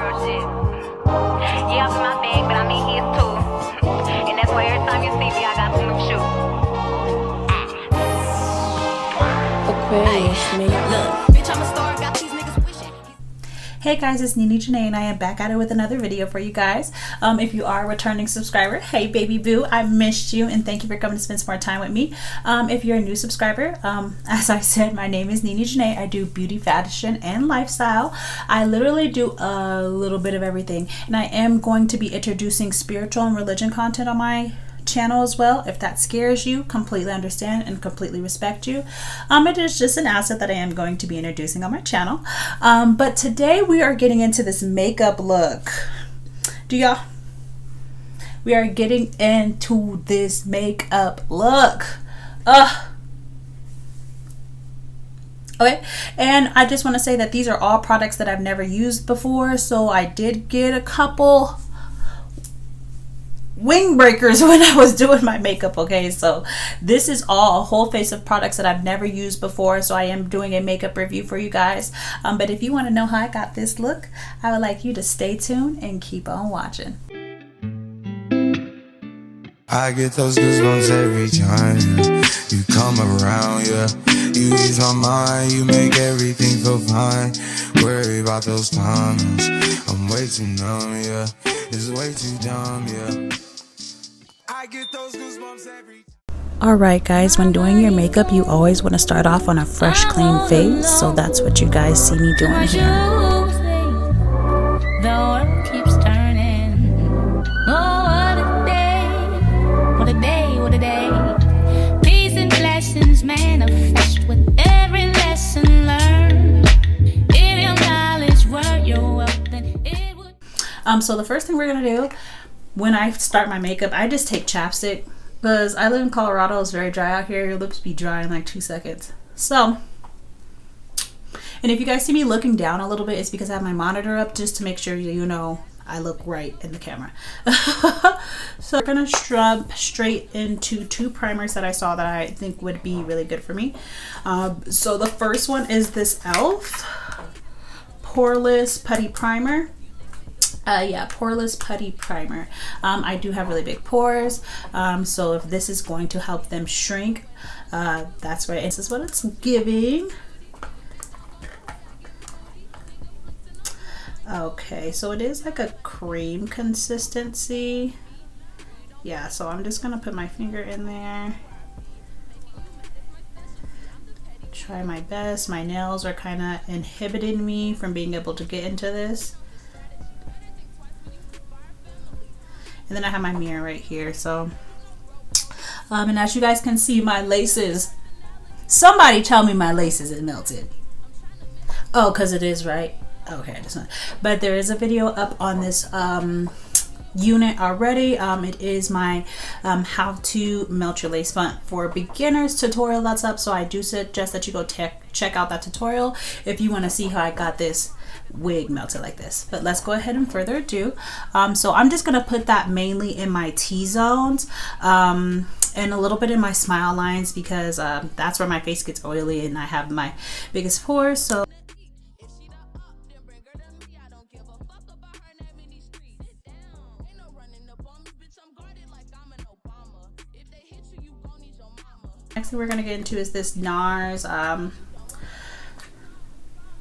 girl shit. Yeah, I'm in my bag, but I'm in his too. And that's why every time you see me, I got some new shoes. Aquarius, man. Look, bitch, I'm a star, got these niggas wishing. Hey guys, it's Nene Janae and I am back at it with another video for you guys. If you are a returning subscriber, hey baby boo, I missed you and thank you for coming to spend some more time with me. If you're a new subscriber, as I said, my name is Nene Janae. I do beauty, fashion, and lifestyle. I literally do a little bit of everything, and I am going to be introducing spiritual and religion content on my channel as well. If that scares you, completely understand and completely respect you. It is just an asset that I am going to be introducing on my channel. But today we are getting into this makeup look. We are getting into this makeup look. Okay, and I just want to say that these are all products that I've never used before, so I did get a couple wing breakers when I was doing my makeup. Okay, so this is all a whole face of products that I've never used before, so I am doing a makeup review for you guys. But if you want to know how I got this look, I would like you to stay tuned and keep on watching. I get those goosebumps every time, yeah. You come around, yeah. You ease my mind, you make everything feel fine. Worry about those comments, I'm way too numb, yeah. It's way too dumb, yeah. I get those goosebumps every time. Alright guys, when doing your makeup, you always want to start off on a fresh, clean face, so that's what you guys see me doing here. The world keeps turning. Oh, what a day. What a day, what a day. Peace and blessings manifest with every lesson learned. If your knowledge were your wealth, then it would. So the first thing we're gonna do when I start my makeup, I just take chapstick because I live in Colorado. It's very dry out here. Your lips be dry in like 2 seconds. So, and if you guys see me looking down a little bit, it's because I have my monitor up just to make sure you know I look right in the camera. So I'm gonna scrub straight into two primers that I saw that I think would be really good for me. So the first one is this e.l.f. Poreless Putty Primer. Poreless Putty Primer. I do have really big pores, so if this is going to help them shrink, that's right. This is what it's giving. Okay, so it is like a cream consistency. Yeah, so I'm just gonna put my finger in there. Try my best. My nails are kind of inhibiting me from being able to get into this. And then I have my mirror right here. So, and as you guys can see, my laces, somebody tell me my laces is melted. Oh, because it is, right? Okay, but there is a video up on this unit already. It is my how to melt your lace front for beginners tutorial that's up. So I do suggest that you go check out that tutorial if you want to see how I got this wig melted like this. But let's go ahead and further ado. So I'm just gonna put that mainly in my T-zones and a little bit in my smile lines because that's where my face gets oily and I have my biggest pores. So next thing we're going to get into is this NARS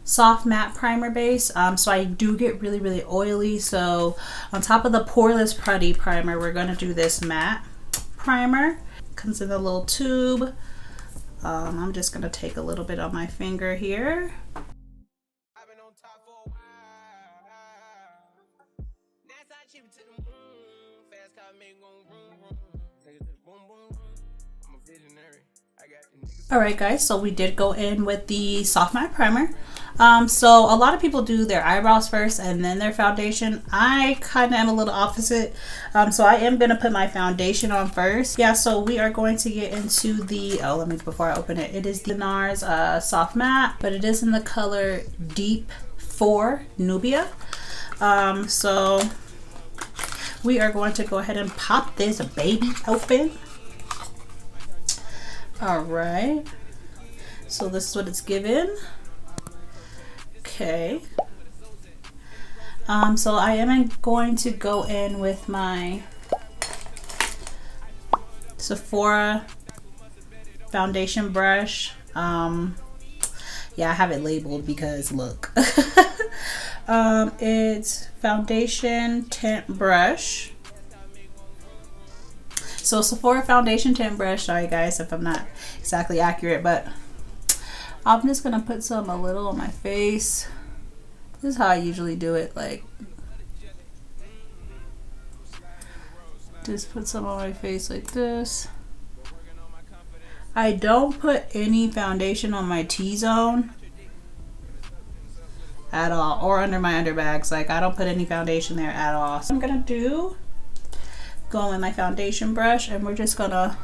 soft matte primer base. So I do get really oily, so on top of the Poreless Putty Primer, we're going to do this matte primer. Comes in a little tube. I'm just going to take a little bit on my finger here. Alright guys, so we did go in with the soft matte primer. So a lot of people do their eyebrows first and then their foundation. I kind of am a little opposite. So I am going to put my foundation on first. Yeah, so we are going to get into the, before I open it, it is the NARS soft matte, but it is in the color Deep 4 Nubia. So we are going to go ahead and pop this baby open. All right, so this is what it's given. Okay, So I am going to go in with my Sephora foundation brush. Yeah, I have it labeled because look. It's foundation tint brush. So Sephora foundation tint brush. Sorry guys if I'm not exactly accurate, but I'm just gonna put some a little on my face. This is how I usually do it, like just put some on my face like this. I don't put any foundation on my T-zone at all, or under my underbags. Like I don't put any foundation there at all. So I'm gonna go in with my foundation brush and we're just gonna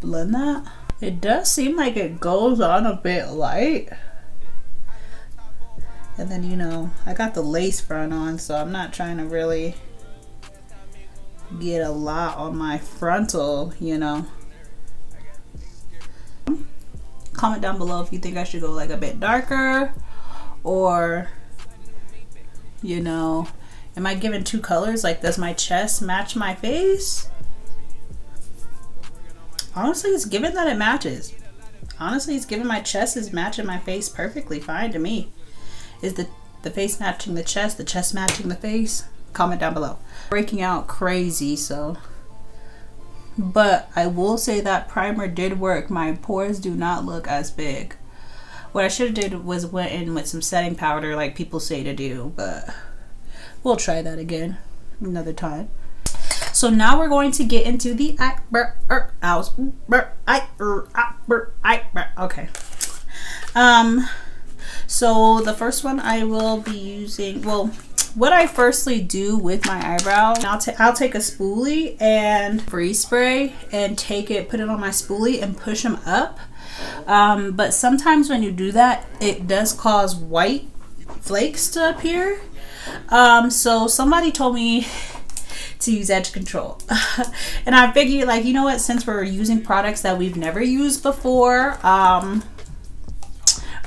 blend that. It does seem like it goes on a bit light. And then, you know, I got the lace front on, so I'm not trying to really get a lot on my frontal, you know. Comment down below if you think I should go like a bit darker, or, you know, am I giving two colors? Like, does my chest match my face? Honestly, it's given that it matches. Honestly, it's given my chest is matching my face perfectly fine to me. Is the face matching the chest matching the face? Comment down below. Breaking out crazy, so. But I will say that primer did work. My pores do not look as big. What I should have did was went in with some setting powder like people say to do, but we'll try that again another time. So now we're going to get into the okay. So the first one I will be using, well, what I firstly do with my eyebrow, I'll take a spoolie and freeze spray and take it, put it on my spoolie and push them up. But sometimes when you do that, it does cause white flakes to appear. So somebody told me to use edge control. And I figured, like, you know what, since we're using products that we've never used before,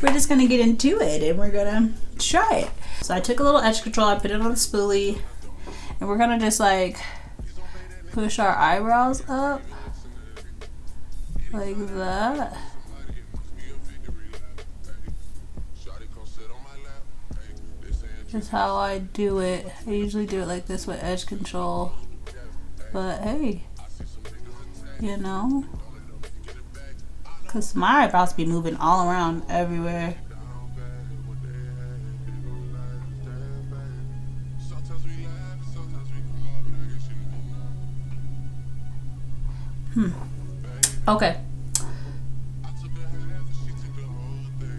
we're just gonna get into it and we're gonna try it. So I took a little edge control, I put it on the spoolie, and we're gonna just like push our eyebrows up like that. That's how I do it. I usually do it like this with edge control, but hey, you know, cause my eyebrows be moving all around everywhere. Okay.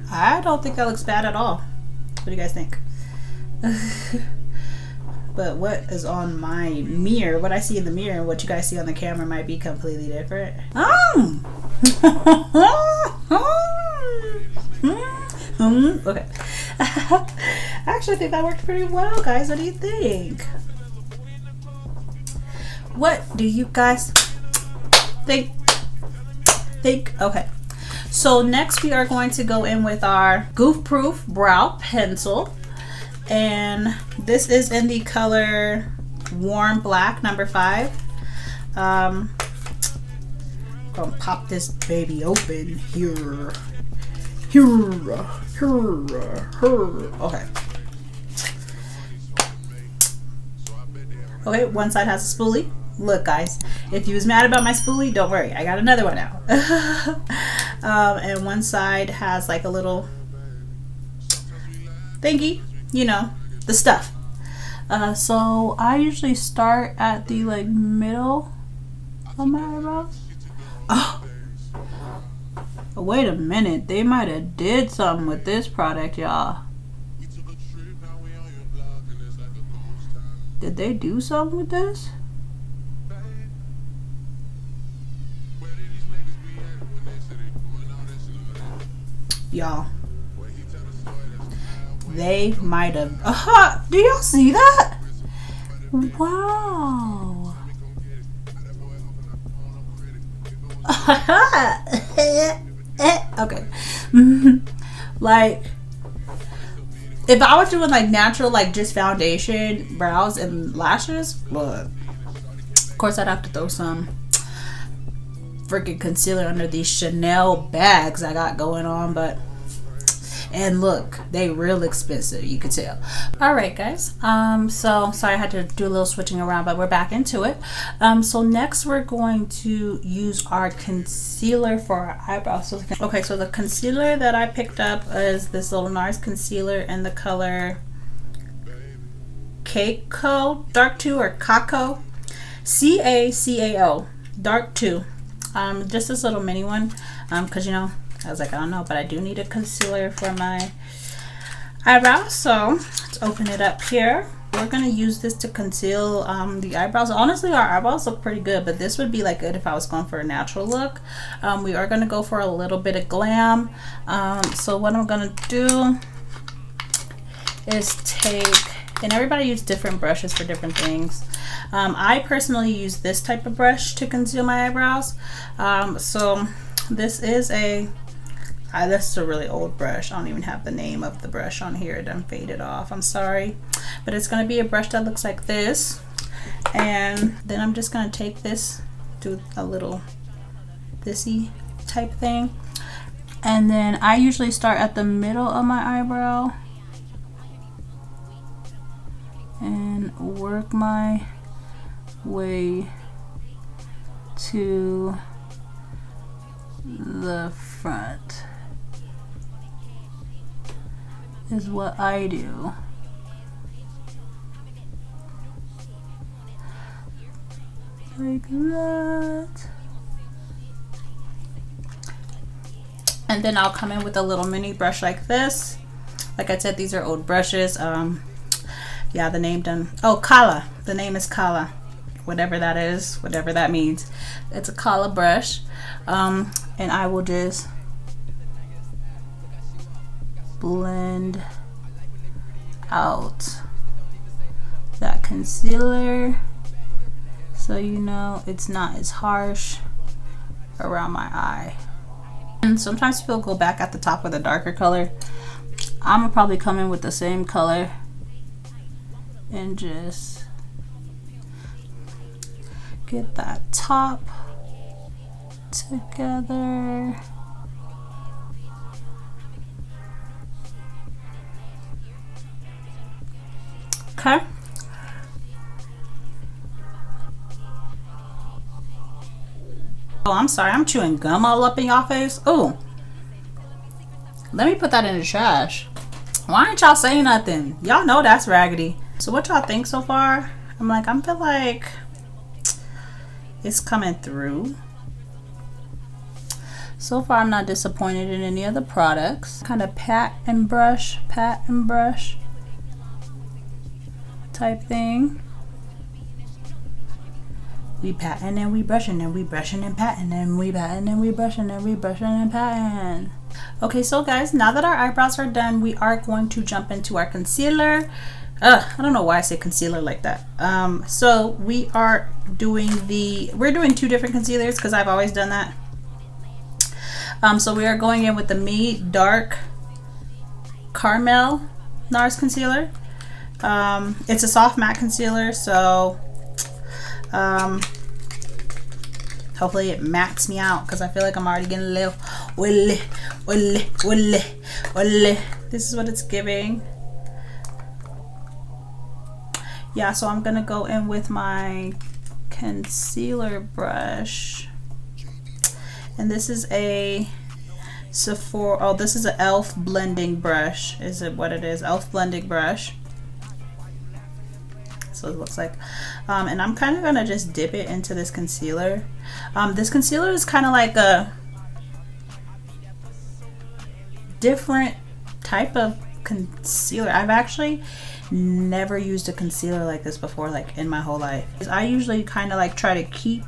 I don't think that looks bad at all. What do you guys think? But what is on my mirror, what I see in the mirror and what you guys see on the camera might be completely different. Okay. I actually think that worked pretty well, guys. What do you think? What do you guys think? Okay. So next we are going to go in with our Goof Proof Brow Pencil. And this is in the color Warm Black, number 5. Gonna pop this baby open here. Okay. Okay, one side has a spoolie. Look, guys, if you was mad about my spoolie, don't worry, I got another one out. And one side has like a little thingy, you know, the stuff. So I usually start at the like middle of my eyebrows. Oh, wait a minute, they might have did something with this product, y'all. Did they do something with this? Y'all, they might have. Do y'all see that? Wow. Okay. Like, if I was doing like natural, like just foundation, brows, and lashes, but of course I'd have to throw some freaking concealer under these Chanel bags I got going on. But and look, they real expensive, you could tell. All right, guys. So sorry I had to do a little switching around, but we're back into it. So next we're going to use our concealer for our eyebrows. So, okay, so the concealer that I picked up is this little NARS concealer in the color Kako Dark 2 or Kako, CACAO Dark 2. Just this little mini one, because you know, I was like, I don't know, but I do need a concealer for my eyebrows. So let's open it up here. We're gonna use this to conceal the eyebrows. Honestly, our eyebrows look pretty good, but this would be like good if I was going for a natural look. We are gonna go for a little bit of glam. So what I'm gonna do is take, and everybody uses different brushes for different things. I personally use this type of brush to conceal my eyebrows. So this is a this is a really old brush. I don't even have the name of the brush on here. It done faded off. I'm sorry. But it's going to be a brush that looks like this. And then I'm just going to take this, do a little thisy type thing. And then I usually start at the middle of my eyebrow and work my way to the front is what I do. Like that. And then I'll come in with a little mini brush like this. Like I said, these are old brushes. Yeah, the name done. Oh, Kala. The name is Kala. Whatever that is, whatever that means. It's a Kala brush. And I will just blend out that concealer so you know it's not as harsh around my eye. And sometimes people go back at the top with a darker color. I'm gonna probably come in with the same color and just get that top together. Okay. Oh, I'm sorry, I'm chewing gum all up in y'all face. Oh, let me put that in the trash. Why ain't y'all saying nothing? Y'all know that's raggedy. So what y'all think so far? I feel like it's coming through. So far I'm not disappointed in any of the products. Kind of pat and brush type thing. We patting and we brushing and we brushing and patting and we patting and we brushing and we brushing and patting. Okay, so guys, now that our eyebrows are done, we are going to jump into our concealer. I don't know why I say concealer like that. So we are doing we're doing two different concealers because I've always done that. So we are going in with the Me Dark Caramel NARS concealer. It's a soft matte concealer, so hopefully it mattes me out because I feel like I'm already getting a little oily. This is what it's giving. Yeah, so I'm gonna go in with my concealer brush, and this is a Sephora. Oh, this is an e.l.f. blending brush. Is it what it is? E.l.f. blending brush. So it looks like, and I'm kind of gonna just dip it into this concealer. This concealer is kind of like a different type of concealer. I've actually never used a concealer like this before, like in my whole life. I usually kind of like try to keep,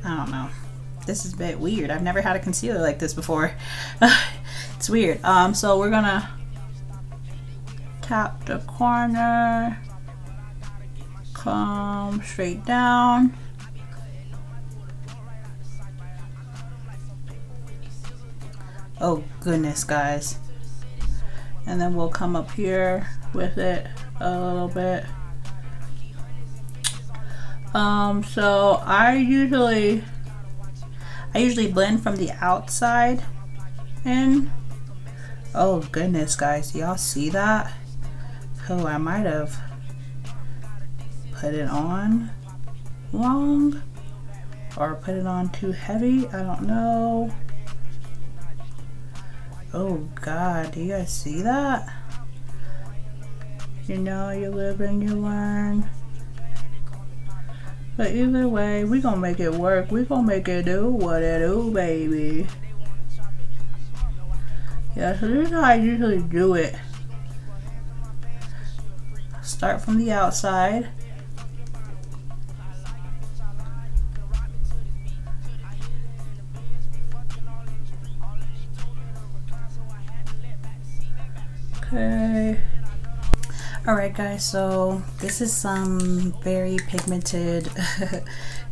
I don't know, this is a bit weird. I've never had a concealer like this before. It's weird. So we're gonna tap the corner, come straight down. Oh goodness, guys, And then we'll come up here with it a little bit. So I usually blend from the outside in. Oh goodness, guys, y'all see that? Oh, I might have put it on wrong or put it on too heavy. I don't know. Oh God, do you guys see that? You know, you live and you learn. But either way, we gonna make it work. We gonna make it do what it do, baby. Yeah, so this is how I usually do it. Start from the outside. Okay. Alright guys, so this is some very pigmented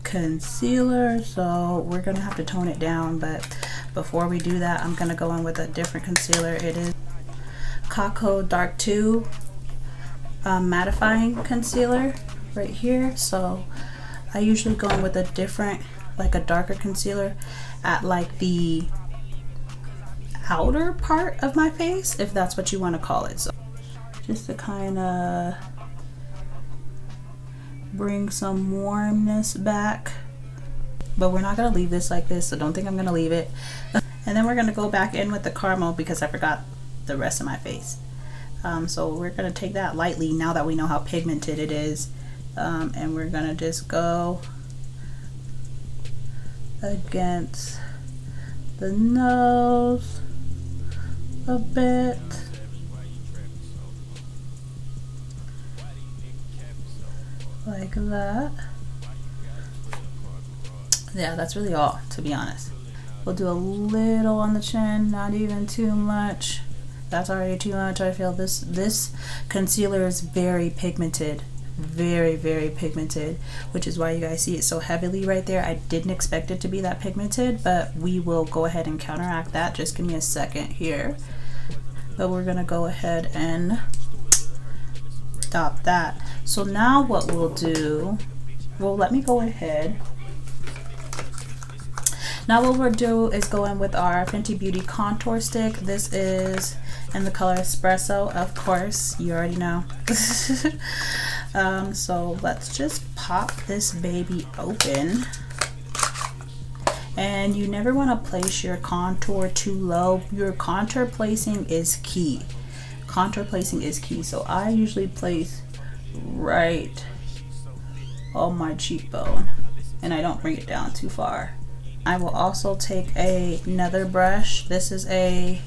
concealer, so we're gonna have to tone it down, but before we do that, I'm gonna go in with a different concealer. It is Cocoa Dark 2 mattifying concealer right here. So I usually go in with a different, like a darker concealer at like the outer part of my face, if that's what you want to call it. So just to kind of bring some warmness back, but we're not going to leave this like this, so don't think I'm going to leave it. And then we're going to go back in with the caramel because I forgot the rest of my face. So we're going to take that lightly now that we know how pigmented it is, and we're going to just go against the nose a bit. Like that. Yeah, that's really all, to be honest. We'll do a little on the chin, not even too much. That's already too much. I feel this concealer is very pigmented. Very, very pigmented, which is why you guys see it so heavily right there. I didn't expect it to be that pigmented, but we will go ahead and counteract that. Just give me a second here. But we're gonna go ahead and stop that. So now what we'll do, well, let me go ahead. Now what we'll do is go in with our Fenty Beauty contour stick. This is in the color Espresso, of course, you already know. So let's just pop this baby open. And you never want to place your contour too low. Your contour placing is key. Contour placing is key. So I usually place right on my cheekbone, and I don't bring it down too far. I will also take another brush. This is a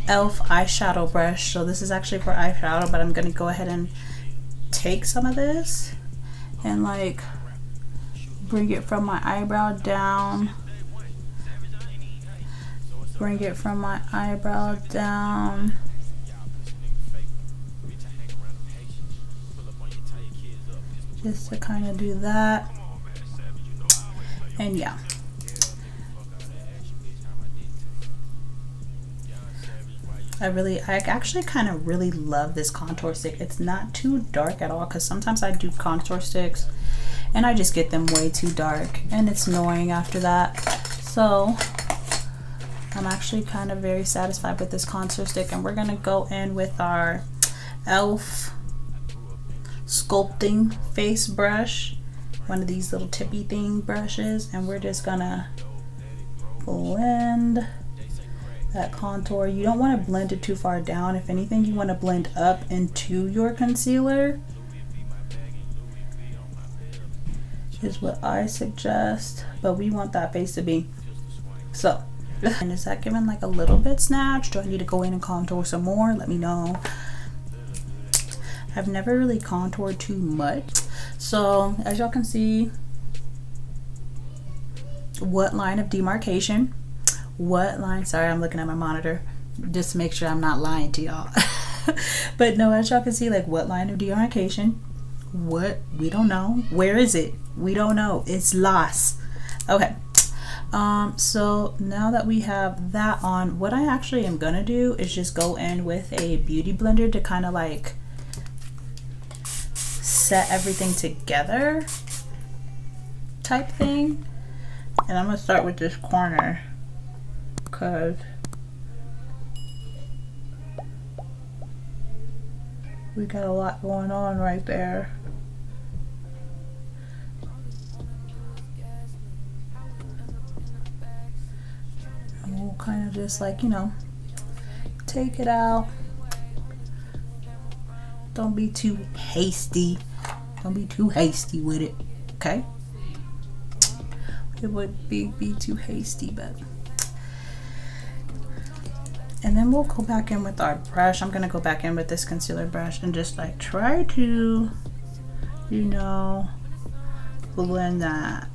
e.l.f. eyeshadow brush. So this is actually for eyeshadow, but I'm gonna go ahead and take some of this and like bring it from my eyebrow down. Bring it from my eyebrow down. Just to kind of do that. And yeah. I actually kind of really love this contour stick. It's not too dark at all, because sometimes I do contour sticks and I just get them way too dark and it's annoying after that. So I'm actually kind of very satisfied with this contour stick, and we're gonna go in with our e.l.f. sculpting face brush, one of these little tippy thing brushes, and we're just gonna blend that contour. You don't want to blend it too far down. If anything, you want to blend up into your concealer is what I suggest, but we want that face to be so. And is that giving like a little bit snatched? Do I need to go in and contour some more? Let me know. I've never really contoured too much. So as y'all can see, what line of demarcation, what line, sorry, I'm looking at my monitor just to make sure I'm not lying to y'all. But no, as y'all can see, like what line of demarcation, what, we don't know. Where is it? We don't know. It's lost. Okay. So now that we have that on, what I actually am gonna do is just go in with a beauty blender to kind of like set everything together type thing. And I'm gonna start with this corner because we got a lot going on right there. And we'll kind of just like, you know, take it out. Don't be too hasty. Don't be too hasty with it, okay? It would be too hasty, but. And then we'll go back in with our brush. I'm gonna go back in with this concealer brush and just like try to, you know, blend that.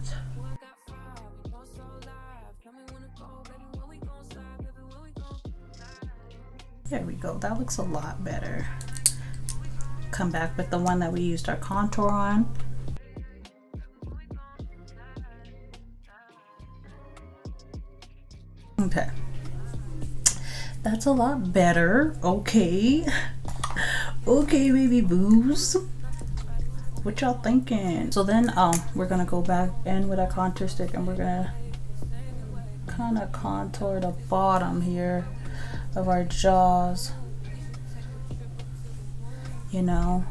There we go, that looks a lot better. Come back with the one that we used our contour on. Okay. That's a lot better. Okay. Okay, baby boos. What y'all thinking? So then we're gonna go back in with a contour stick and we're gonna kind of contour the bottom here of our jaws. You know,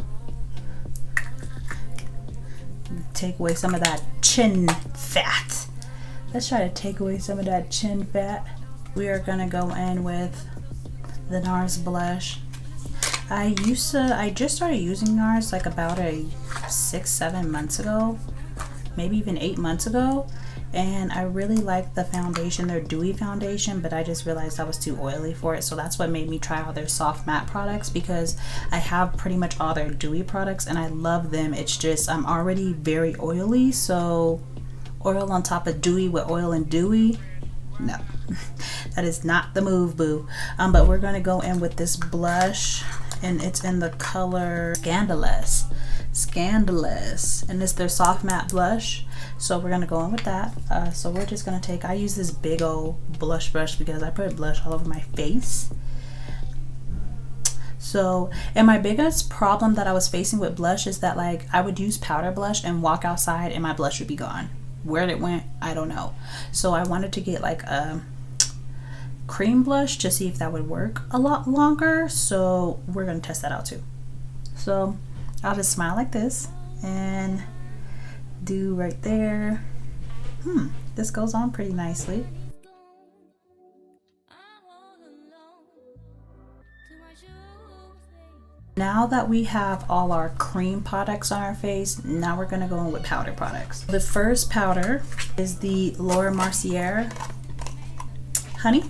take away some of that chin fat. Let's try to take away some of that chin fat. We are gonna go in with the NARS blush. I just started using NARS like about 6-7 months ago, maybe even 8 months ago, and I really like the foundation, their dewy foundation, but I just realized I was too oily for it, so that's what made me try all their soft matte products, because I have pretty much all their dewy products and I love them. It's just I'm already very oily, so oil on top of dewy with oil and dewy, no. That is not the move, boo. But we're gonna go in with this blush and it's in the color Scandalous, and it's their soft matte blush. So we're gonna go in with that. So we're just gonna take, I use this big old blush brush because I put blush all over my face. So, and my biggest problem that I was facing with blush is that like I would use powder blush and walk outside and my blush would be gone. Where it went, I don't know. So I wanted to get like a cream blush to see if that would work a lot longer. So we're gonna test that out too. So I'll just smile like this and do right there. This goes on pretty nicely. Now that we have all our cream products on our face, now we're gonna go in with powder products. The first powder is the Laura Mercier Honey.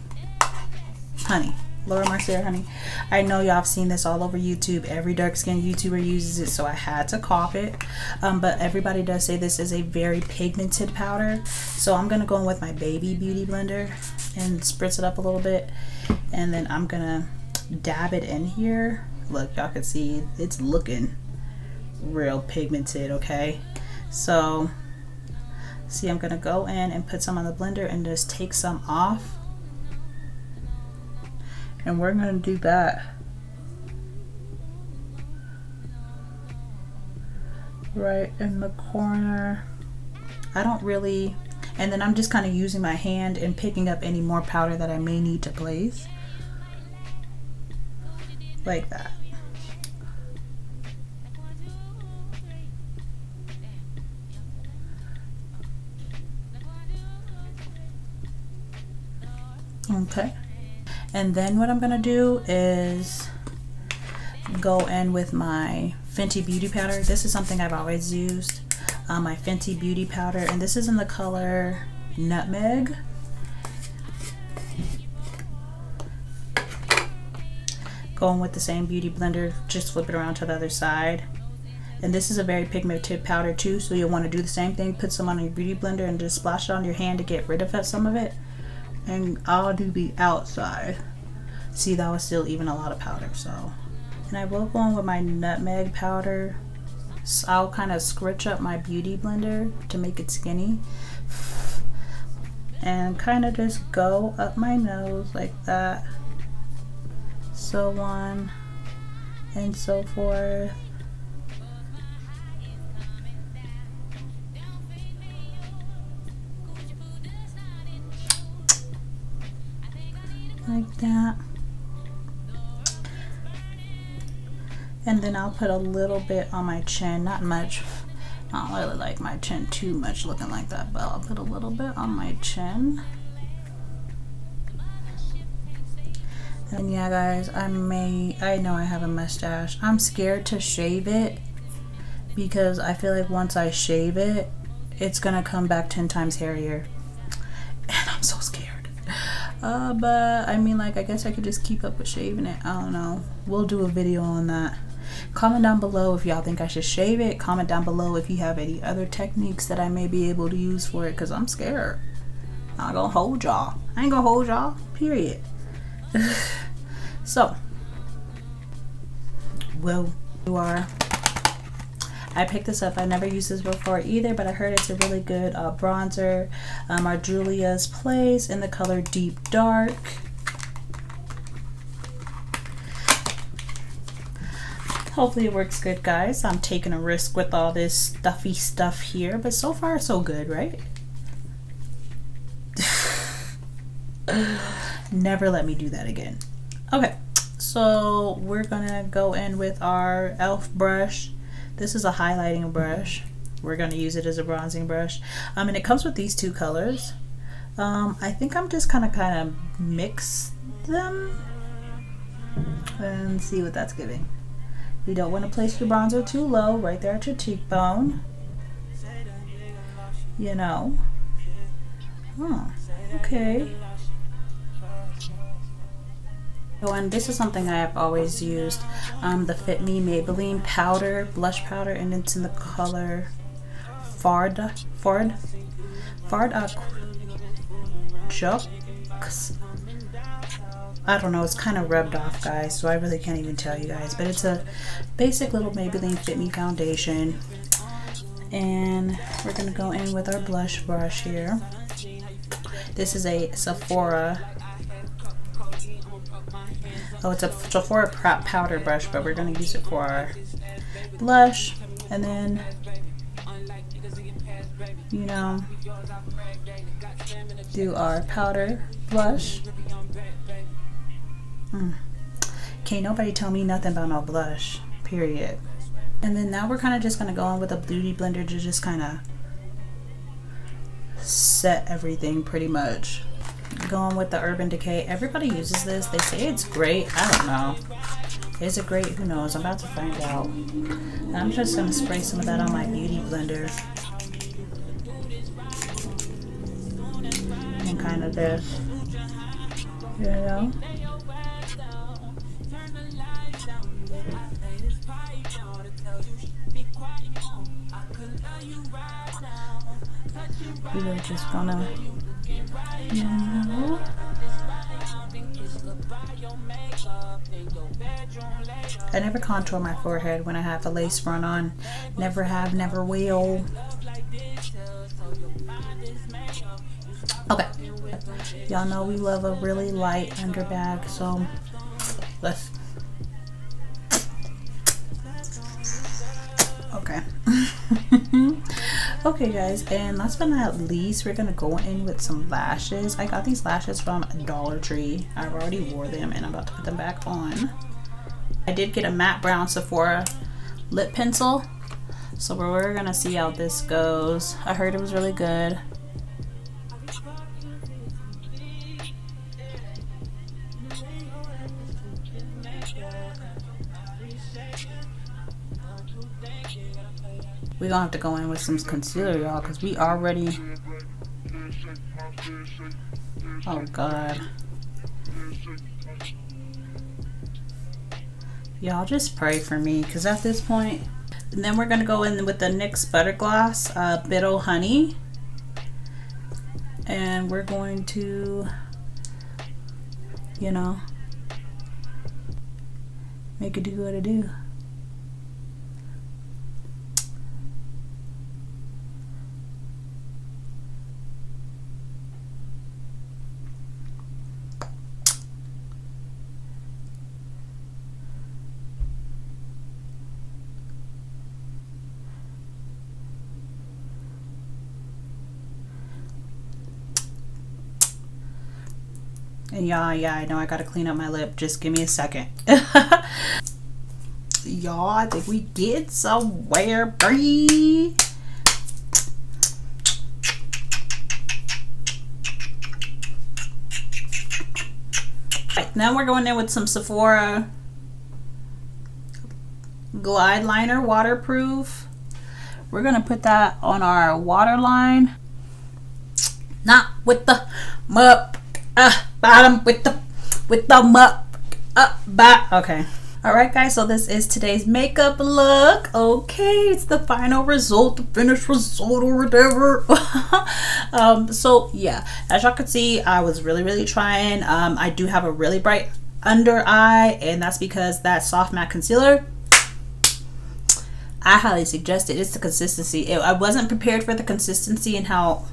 Laura Mercier Honey. I know y'all have seen this all over YouTube. Every dark skinned YouTuber uses it, so I had to cop it. But everybody does say this is a very pigmented powder. So I'm gonna go in with my baby beauty blender and spritz it up a little bit. And then I'm gonna dab it in here. Look, y'all can see it's looking real pigmented, okay? So, see, I'm gonna go in and put some on the blender and just take some off. And we're gonna do that right in the corner. I don't really, and then I'm just kind of using my hand and picking up any more powder that I may need to place. Like that. Okay. And then what I'm gonna do is go in with my Fenty Beauty powder. This is something I've always used. My Fenty Beauty powder, and this is in the color Nutmeg. Going with the same beauty blender, just flip it around to the other side. And this is a very pigmented powder too, so you'll want to do the same thing. Put some on your beauty blender and just splash it on your hand to get rid of some of it. And I'll do the outside. See, that was still even a lot of powder, so. And I will go on with my Nutmeg powder. So I'll kind of scrunch up my beauty blender to make it skinny. and kind of just go up my nose like that, so on and so forth. Like that. And then I'll put a little bit on my chin, not much. I don't really like my chin too much looking like that, but I'll put a little bit on my chin. And yeah guys, I know I have a mustache. I'm scared to shave it because I feel like once I shave it, it's gonna come back 10 times hairier. And I'm so scared. But I mean, like, I guess I could just keep up with shaving it. I don't know. We'll do a video on that. Comment down below if y'all think I should shave it. Comment down below if you have any other techniques that I may be able to use for it, because I'm scared. I'm not gonna hold y'all. I ain't gonna hold y'all, period. So, I picked this up. I never used this before either, but I heard it's a really good bronzer. Our Julia's Place in the color Deep Dark. Hopefully it works good, guys. I'm taking a risk with all this stuffy stuff here, but so far so good, right? Never let me do that again. Okay, so we're gonna go in with our e.l.f. brush. This is a highlighting brush. We're gonna use it as a bronzing brush. And it comes with these two colors. I think I'm just kind of mix them and see what that's giving. You don't want to place your bronzer too low, right there at your cheekbone. You know. Oh, okay. Oh, and this is something I have always used. The Fit Me Maybelline powder, blush powder, and it's in the color Fard Jux. I don't know, it's kind of rubbed off, guys, so I really can't even tell you guys, but it's a basic little Maybelline Fit Me foundation. And we're gonna go in with our blush brush here. This is a Sephora. Oh, it's a Sephora powder brush, but we're gonna use it for our blush, and then, you know, do our powder blush. Can't nobody tell me nothing about no blush, period. And then now we're kind of just gonna go in with a beauty blender to just kind of set everything pretty much. Going with the Urban Decay. Everybody uses this. They say it's great. I don't know. Is it great? Who knows? I'm about to find out. I'm just gonna spray some of that on my beauty blender. And kind of this, you know. We are just gonna, you know. I never contour my forehead when I have a lace front on. Never have, never will. Okay. Y'all know we love a really light underbag, so let's. Okay. Okay guys, and last but not least, we're gonna go in with some lashes. I got these lashes from Dollar Tree. I've already wore them and I'm about to put them back on. I did get a matte brown Sephora lip pencil, so we're gonna see how this goes. I heard it was really good. We're gonna have to go in with some concealer, y'all, because we already... Oh, God. Y'all just pray for me, because at this point... And then we're gonna go in with the NYX Butter Gloss, Biddle Honey. And we're going to, you know, make it do what it do. And yeah, I know I gotta clean up my lip. Just give me a second. Y'all, I think we get somewhere, Bree. Right, now we're going in with some Sephora Glide Liner Waterproof. We're gonna put that on our waterline. Not with the mup bottom, with the mup up. Okay. Alright guys, so this is today's makeup look. Okay, it's the final result, the finished result or whatever. So yeah, as y'all can see, I was really trying. I do have a really bright under eye, and that's because that soft matte concealer, I highly suggest it. It's the consistency. I wasn't prepared for the consistency and how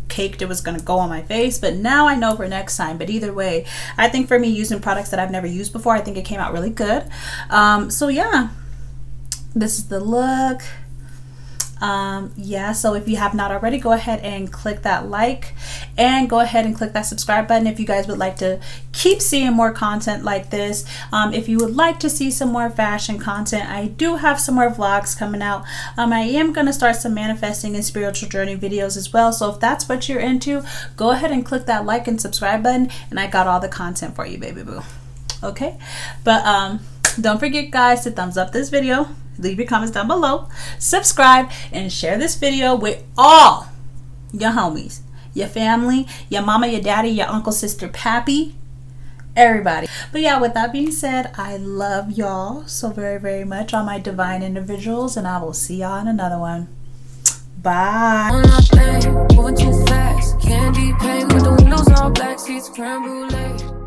caked it was going to go on my face, but now I know for next time. But either way, I think for me, using products that I've never used before, I think it came out really good. So yeah, this is the look. Yeah, so if you have not already, go ahead and click that like, and go ahead and click that subscribe button if you guys would like to keep seeing more content like this. If you would like to see some more fashion content, I do have some more vlogs coming out. I am going to start some manifesting and spiritual journey videos as well, so if that's what you're into, go ahead and click that like and subscribe button, and I got all the content for you, baby boo. Okay, but don't forget guys to thumbs up this video, leave your comments down below, subscribe, and share this video with all your homies, your family, your mama, your daddy, your uncle, sister, pappy, everybody. But yeah, with that being said, I love y'all so very much, all my divine individuals, and I will see y'all in another one. Bye. Moving too fast, candy paint with the windows all black, seats creme brulee.